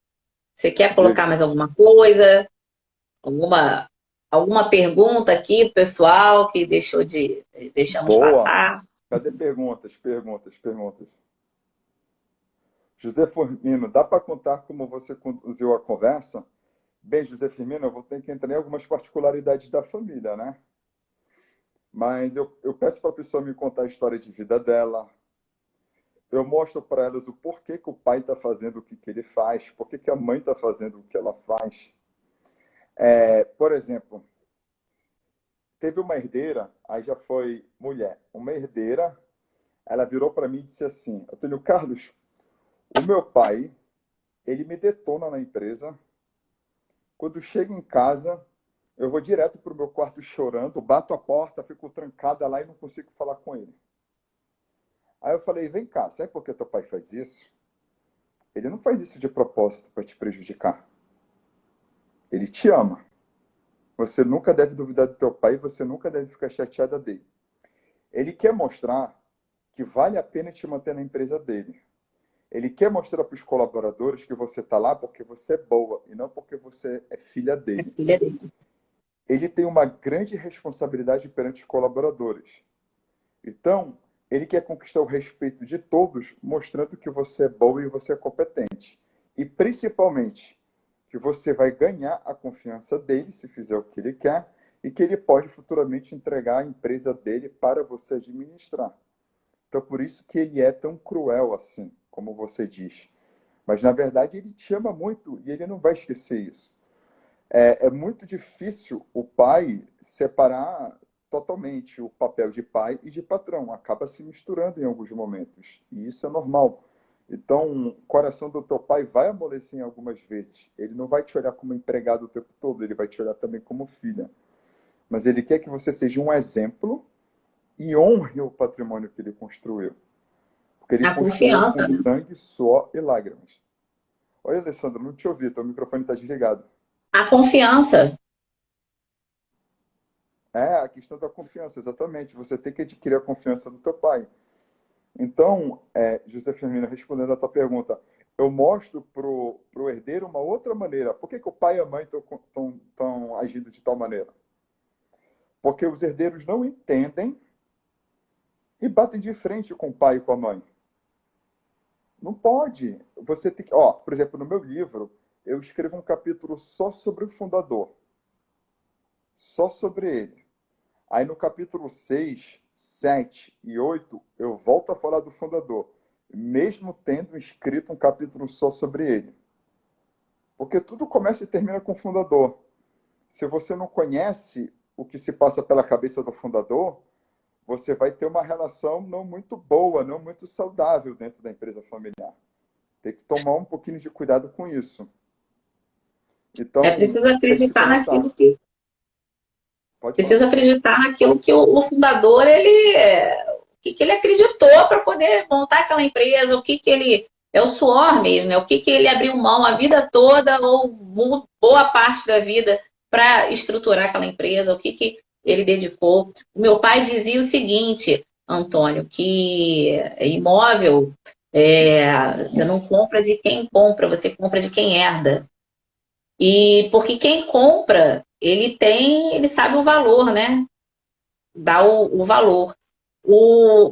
você quer colocar Diga. mais alguma coisa? Alguma, alguma pergunta aqui do pessoal que deixamos Boa! passar? Cadê perguntas, perguntas, perguntas? José Firmino, dá para contar como você conduziu a conversa? Bem, José Firmino, eu vou ter que entrar em algumas particularidades da família, né? Mas eu peço para a pessoa me contar a história de vida dela. Eu mostro para elas o porquê que o pai está fazendo o que ele faz, porquê que a mãe está fazendo o que ela faz. Por exemplo, teve uma herdeira, aí já foi mulher, uma herdeira, ela virou para mim e disse assim: Antônio Carlos, o meu pai, ele me detona na empresa. Quando chego em casa, eu vou direto para o meu quarto chorando, bato a porta, fico trancada lá e não consigo falar com ele. Aí eu falei: vem cá, sabe por que teu pai faz isso? Ele não faz isso de propósito para te prejudicar. Ele te ama. Você nunca deve duvidar do teu pai e você nunca deve ficar chateada dele. Ele quer mostrar que vale a pena te manter na empresa dele. Ele quer mostrar para os colaboradores que você está lá porque você é boa e não porque você é filha É dele. filha dele. Ele tem uma grande responsabilidade perante os colaboradores. Então, ele quer conquistar o respeito de todos, mostrando que você é boa e você é competente. E, principalmente, que você vai ganhar a confiança dele, se fizer o que ele quer, e que ele pode futuramente entregar a empresa dele para você administrar. Então, por isso que ele é tão cruel assim, como você diz. Mas, na verdade, ele te ama muito e ele não vai esquecer isso. É muito difícil o pai separar totalmente o papel de pai e de patrão. Acaba se misturando em alguns momentos. E isso é normal. Então, o coração do teu pai vai amolecer em algumas vezes. Ele não vai te olhar como empregado o tempo todo, ele vai te olhar também como filha. Mas ele quer que você seja um exemplo e honre o patrimônio que ele construiu. Porque ele A construiu com confiança, né? sangue, suor e lágrimas. Oi, Alessandro, não te ouvi, teu microfone está desligado. A confiança. É a questão da confiança, exatamente. Você tem que adquirir a confiança do teu pai. Então, José Firmino, respondendo a tua pergunta, eu mostro pro herdeiro uma outra maneira. Por que o pai e a mãe estão agindo de tal maneira? Porque os herdeiros não entendem e batem de frente com o pai e com a mãe. Não pode. Você tem que. Ó, por exemplo, no meu livro, eu escrevo um capítulo só sobre o fundador. Só sobre ele. Aí no capítulo 6, 7 e 8, eu volto a falar do fundador, mesmo tendo escrito um capítulo só sobre ele. Porque tudo começa e termina com o fundador. Se você não conhece o que se passa pela cabeça do fundador, você vai ter uma relação não muito boa, não muito saudável dentro da empresa familiar. Tem que tomar um pouquinho de cuidado com isso. É Então, preciso deixa eu te acreditar comentar. naquilo que. Pode falar. Preciso acreditar naquilo que o fundador, o que ele acreditou para poder montar aquela empresa, o que ele, é o suor mesmo, é o que ele abriu mão a vida toda ou boa parte da vida para estruturar aquela empresa, o que ele dedicou. O meu pai dizia o seguinte, Antônio, que imóvel você não compra de quem compra, você compra de quem herda. E porque quem compra, ele sabe o valor, né? Dá o valor.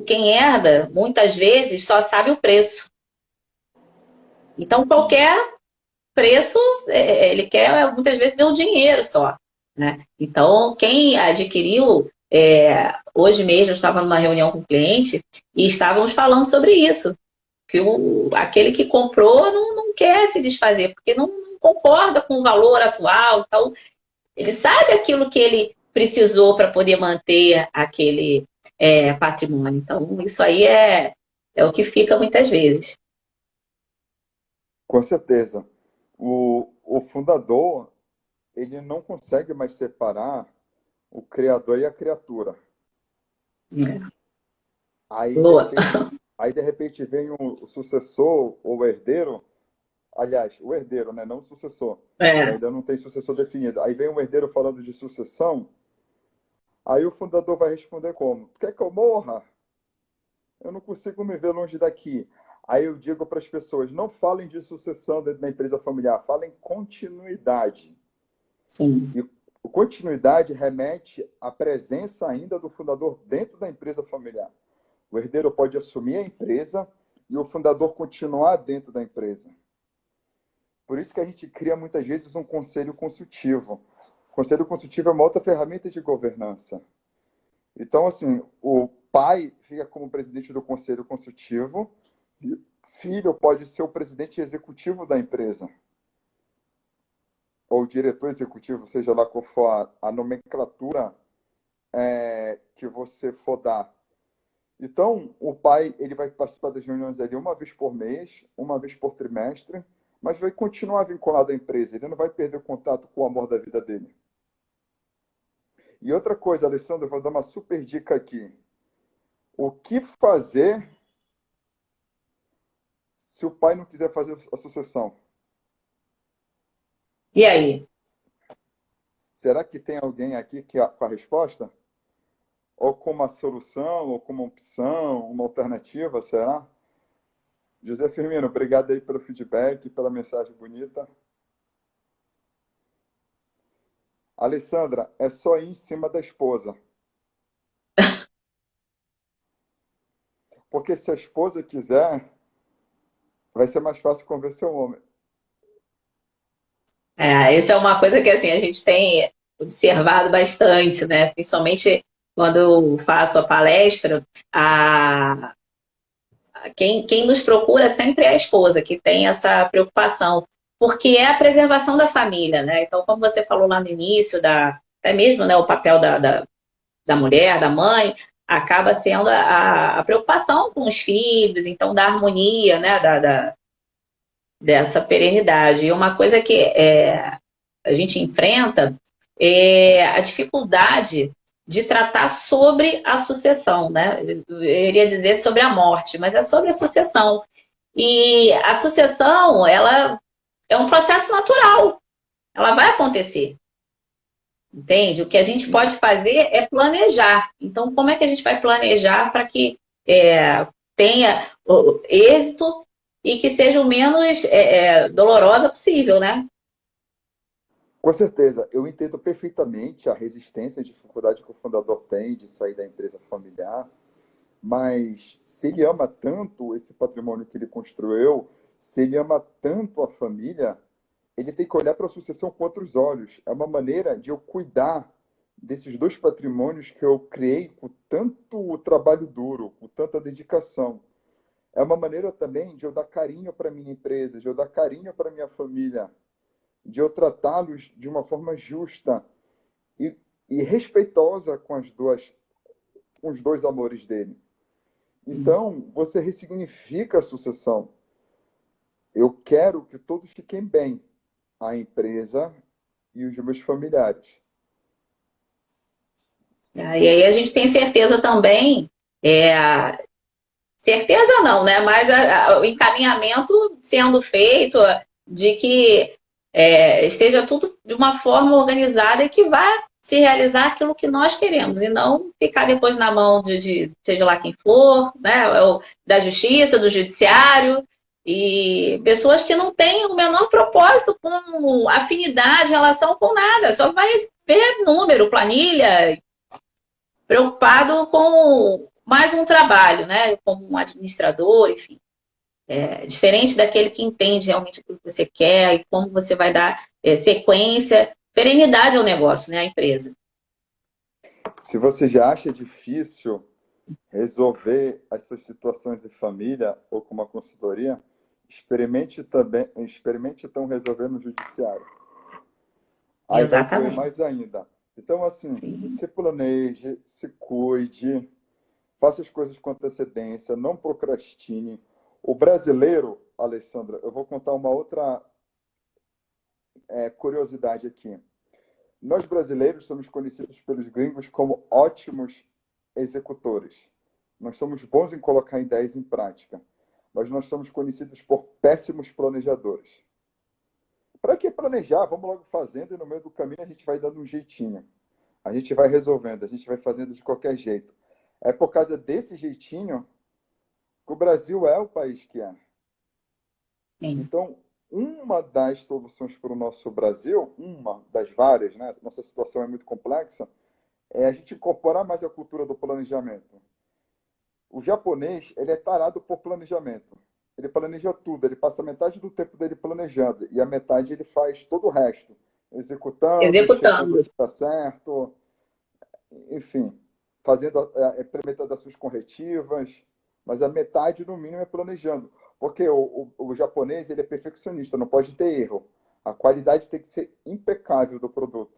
Quem herda, muitas vezes, só sabe o preço. Então, qualquer preço, ele quer muitas vezes ver o dinheiro só. Né? Então, quem adquiriu, hoje mesmo eu estava numa reunião com o cliente e estávamos falando sobre isso. Que aquele que comprou não quer se desfazer, porque não concorda com o valor atual. Então, ele sabe aquilo que ele precisou para poder manter aquele patrimônio. Então, isso aí é o que fica muitas vezes. Com certeza. O fundador, ele não consegue mais separar o criador e a criatura. Né? Aí, de Boa. repente, de repente vem o sucessor ou o herdeiro, aliás, o herdeiro, né? Não o sucessor, que É, ainda não tem sucessor definido. Aí vem um herdeiro falando de sucessão, aí o fundador vai responder como? Tu quer que eu morra? Eu não consigo me ver longe daqui. Aí eu digo para as pessoas, não falem de sucessão dentro da empresa familiar, falem continuidade. sim. E continuidade remete à presença ainda do fundador dentro da empresa familiar. O herdeiro pode assumir a empresa e o fundador continuar dentro da empresa. Por isso que a gente cria muitas vezes um conselho consultivo. O conselho consultivo é uma outra ferramenta de governança. Então, assim, o pai fica como presidente do conselho consultivo e o filho pode ser o presidente executivo da empresa, ou diretor executivo, seja lá qual for a nomenclatura que você for dar. Então, o pai ele vai participar das reuniões ali uma vez por mês, uma vez por trimestre, mas vai continuar vinculado à empresa, ele não vai perder o contato com o amor da vida dele. E outra coisa, Alessandro, eu vou dar uma super dica aqui. O que fazer se o pai não quiser fazer a sucessão? E aí? Será que tem alguém aqui com a resposta? Ou com uma solução, ou com uma opção, uma alternativa, será? José Firmino, obrigado aí pelo feedback, pela mensagem bonita. Alessandra, é só ir em cima da esposa. Porque se a esposa quiser, vai ser mais fácil convencer o homem. Isso é uma coisa que assim, a gente tem observado bastante, né? Principalmente quando eu faço a palestra, a, quem nos procura sempre é a esposa, que tem essa preocupação, porque é a preservação da família, né? Então, como você falou lá no início, até mesmo né, o papel da mulher, da mãe, acaba sendo a preocupação com os filhos, então da harmonia, né? Dessa perenidade. E uma coisa que a gente enfrenta a dificuldade de tratar sobre a sucessão, né? Eu iria dizer sobre a morte, mas é sobre a sucessão. E a sucessão, ela é um processo natural, ela vai acontecer, entende? O que a gente pode Isso. fazer é planejar. Então, como é que a gente vai planejar para que tenha êxito e que seja o menos dolorosa possível, né? Com certeza, eu entendo perfeitamente a resistência e dificuldade que o fundador tem de sair da empresa familiar, mas se ele ama tanto esse patrimônio que ele construiu, se ele ama tanto a família, ele tem que olhar para a sucessão com outros olhos. É uma maneira de eu cuidar desses dois patrimônios que eu criei com tanto trabalho duro, com tanta dedicação. É uma maneira também de eu dar carinho para minha empresa, de eu dar carinho para minha família, de eu tratá-los de uma forma justa e, e respeitosa com os dois amores dele. Então, você ressignifica a sucessão. Eu quero que todos fiquem bem, a empresa e os meus familiares. E aí a gente tem certeza também, certeza não, né? Mas o encaminhamento sendo feito de que esteja tudo de uma forma organizada e que vá se realizar aquilo que nós queremos e não ficar depois na mão de seja lá quem for, né? Ou da justiça, do judiciário e pessoas que não têm o menor propósito com afinidade, relação com nada, só vai ver número, planilha, preocupado com mais um trabalho, né? Como um administrador, enfim. Diferente daquele que entende realmente o que você quer e como você vai dar sequência, perenidade ao negócio, né? À empresa. Se você já acha difícil resolver as suas situações de família ou com uma consultoria, experimente então resolver no judiciário. Aí vai doer Exatamente. mais ainda. Então, assim, Sim. se planeje, se cuide, faça as coisas com antecedência, não procrastine. O brasileiro, Alessandra, eu vou contar uma outra curiosidade aqui. Nós brasileiros somos conhecidos pelos gringos como ótimos executores. Nós somos bons em colocar ideias em prática, mas nós somos conhecidos por péssimos planejadores. Para que planejar? Vamos logo fazendo e no meio do caminho a gente vai dando um jeitinho. A gente vai resolvendo, a gente vai fazendo de qualquer jeito. É por causa desse jeitinho que o Brasil é o país que é. Sim. Então, uma das soluções para o nosso Brasil, uma das várias, né? Nossa situação é muito complexa, é a gente incorporar mais a cultura do planejamento. O japonês, ele é tarado por planejamento. Ele planeja tudo, ele passa metade do tempo dele planejando e a metade ele faz todo o resto, executando, checando Executando. se está certo, enfim, fazendo, implementando as suas corretivas, mas a metade, no mínimo, é planejando. Porque o japonês ele é perfeccionista, não pode ter erro. A qualidade tem que ser impecável do produto.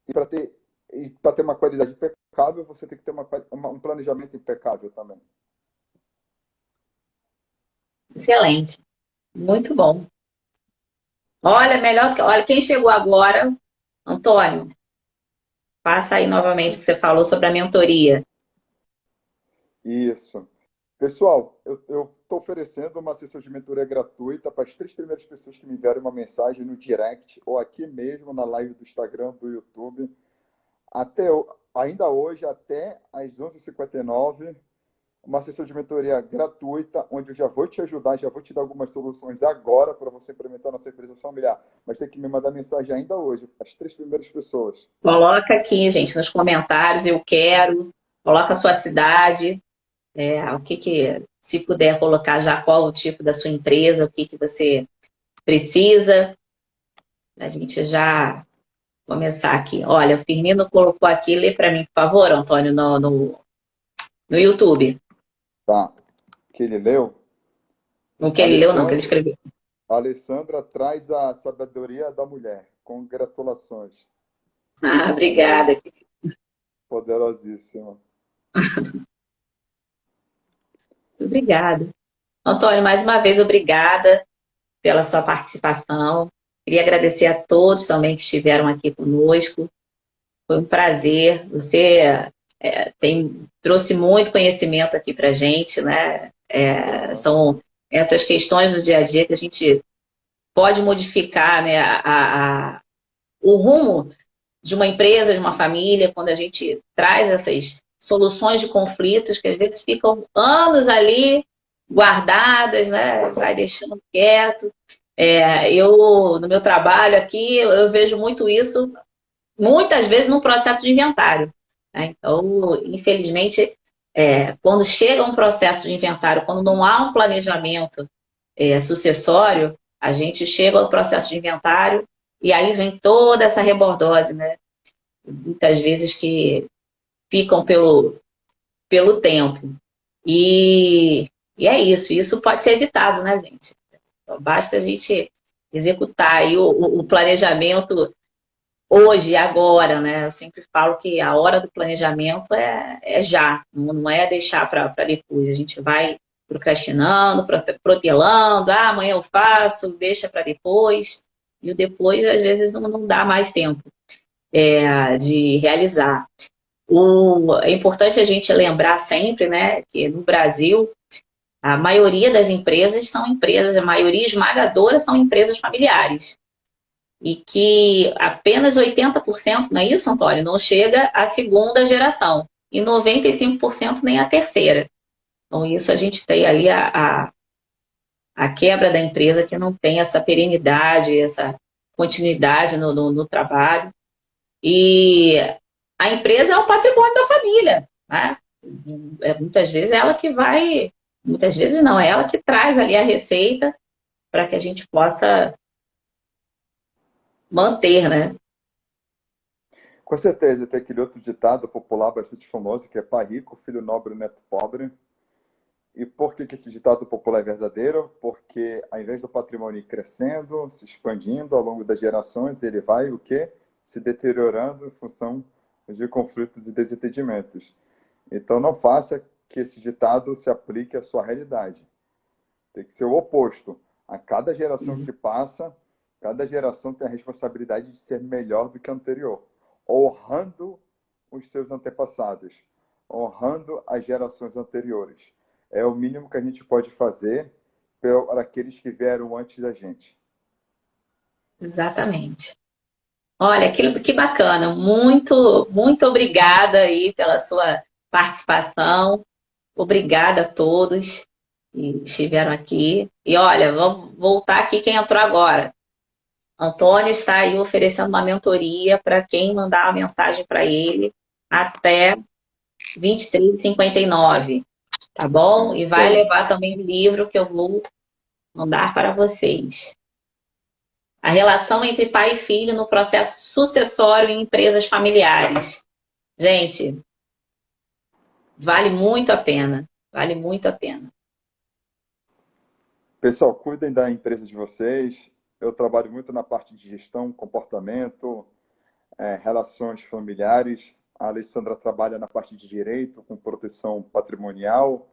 E para ter uma qualidade impecável, você tem que ter um planejamento impecável também. Excelente. Muito bom. Olha, melhor que. Olha, quem chegou agora, Antônio, passa aí novamente o que você falou sobre a mentoria. Isso. Pessoal, eu estou oferecendo uma sessão de mentoria gratuita para as 3 primeiras pessoas que me enviarem uma mensagem no direct ou aqui mesmo na live do Instagram, do YouTube. Ainda hoje, até às 11h59, uma sessão de mentoria gratuita, onde eu já vou te ajudar, já vou te dar algumas soluções agora para você implementar na sua empresa familiar. Mas tem que me mandar mensagem ainda hoje, as 3 primeiras pessoas. Coloca aqui, gente, nos comentários, eu quero. Coloca a sua cidade, se puder colocar já qual o tipo da sua empresa, o que você precisa. A gente já começar aqui. Olha, o Firmino colocou aqui, lê para mim, por favor, Antônio, no YouTube. Tá? Que ele leu? O que ele leu, não, que ele Alessandra, escreveu. Alessandra traz a sabedoria da mulher. Congratulações. Ah, obrigada. Poderosíssima. Obrigada. Antônio, mais uma vez, obrigada pela sua participação. Queria agradecer a todos também que estiveram aqui conosco. Foi um prazer. Você trouxe muito conhecimento aqui para a gente, né? São essas questões do dia a dia que a gente pode modificar, né, o rumo de uma empresa, de uma família, quando a gente traz essas soluções de conflitos que às vezes ficam anos ali guardadas, né? Vai deixando quieto. No meu trabalho aqui, eu vejo muito isso, muitas vezes no processo de inventário, né? Então, infelizmente, quando chega um processo de inventário, quando não há um planejamento sucessório, a gente chega ao processo de inventário e aí vem toda essa rebordose, né? Muitas vezes que ficam pelo tempo. E é isso. Isso pode ser evitado, né, gente? Então, basta a gente executar aí o planejamento hoje, agora, né? Eu sempre falo que a hora do planejamento é já, não é deixar para depois. A gente vai procrastinando, protelando, amanhã eu faço, deixa para depois, e o depois às vezes não dá mais tempo. de realizar. É importante a gente lembrar sempre, né, que no Brasil, a maioria das empresas são empresas, a maioria esmagadora são empresas familiares. E que apenas 80%, não é isso, Antônio? Não chega à segunda geração. E 95% nem à terceira. Então, isso a gente tem ali a quebra da empresa que não tem essa perenidade, essa continuidade no trabalho. E a empresa é o patrimônio da família, né? Muitas vezes é ela que vai, muitas vezes não, é ela que traz ali a receita para que a gente possa manter, né? Com certeza, tem aquele outro ditado popular bastante famoso, que é pai rico, filho nobre, neto pobre. E por que esse ditado popular é verdadeiro? Porque ao invés do patrimônio ir crescendo, se expandindo ao longo das gerações, ele vai o quê? Se deteriorando em função de conflitos e desentendimentos. Então não faça que esse ditado se aplique à sua realidade. Tem que ser o oposto. A cada geração que passa, cada geração tem a responsabilidade de ser melhor do que a anterior, honrando os seus antepassados, honrando as gerações anteriores. É o mínimo que a gente pode fazer para aqueles que vieram antes da gente. Exatamente. Olha, que bacana. Muito, muito obrigada aí pela sua participação. Obrigada a todos que estiveram aqui. E olha, vamos voltar aqui quem entrou agora. Antônio está aí oferecendo uma mentoria para quem mandar uma mensagem para ele até 23h59, tá bom? E vai levar também o livro que eu vou mandar para vocês. A relação entre pai e filho no processo sucessório em empresas familiares. Gente, vale muito a pena. Vale muito a pena. Pessoal, cuidem da empresa de vocês. Eu trabalho muito na parte de gestão, comportamento, relações familiares. A Alessandra trabalha na parte de direito, com proteção patrimonial.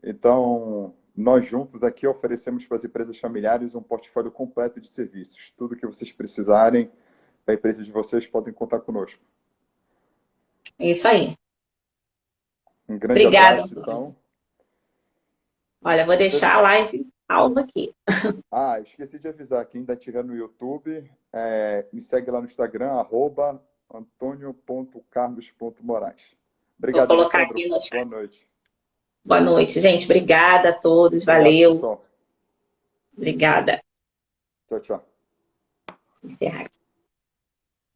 Então, nós juntos aqui oferecemos para as empresas familiares um portfólio completo de serviços. Tudo que vocês precisarem da empresa de vocês podem contar conosco. É isso aí. Um grande Obrigada, abraço, Antônio. então. Olha, vou deixar a live salva aqui. Esqueci de avisar, quem ainda estiver no YouTube, me segue lá no Instagram, @antonio.carlos.moraes. Vou Obrigado, colocar Alessandro. aqui no chat. Boa noite. Boa noite, gente. Obrigada a todos. Obrigado, Valeu. pessoal. Obrigada. Tchau, tchau. Vou encerrar aqui.